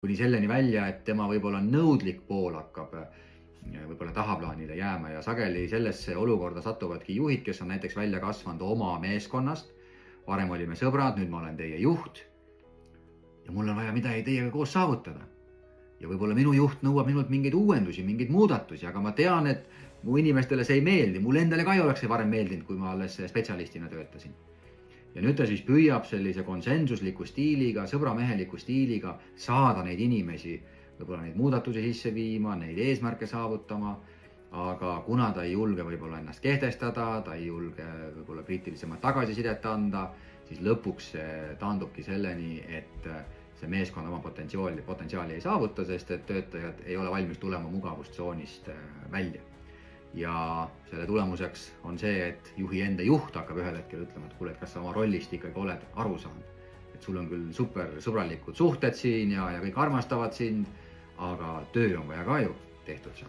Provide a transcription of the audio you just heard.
kuni selleni välja, et tema võib-olla nõudlik pool hakkab võib-olla tahaplaanile jääma ja sageli sellesse olukorda satuvadki juhid, kes on näiteks välja kasvanud oma meeskonnast. Varem olime sõbrad, nüüd ma olen teie juht ja mul on vaja midagi teiega koos saavutada. Ja võib-olla minu juht nõuab minult mingeid uuendusi, mingeid muudatusi, aga ma tean, et mu inimestele see ei meeldi. Mulle endale ka ei oleks see varem meeldinud, kui ma alles spetsialistina töötasin. Ja nüüd ta siis püüab sellise konsensusliku stiiliga, sõbrameheliku stiiliga saada neid inimesi, võib-olla neid muudatusi sisse viima, neid eesmärke saavutama, aga kuna ta ei julge võib-olla ennast kehtestada, ta ei julge võib-olla kriitilisemat tagasisidet anda, siis lõpuks taandubki selleni, et see meeskond oma potentsiaali ei saavuta, sest et töötajad ei ole valmis tulema mugavustsoonist välja. Ja selle tulemuseks on see, et juhi enda juht hakkab ühel hetkel ütlema, et kuule, et kas sa oma rollist ikkagi oled aru saanud. Et sul on küll super sõbralikud suhted siin ja kõik armastavad sind, aga töö on vaja ka ju tehtud saada.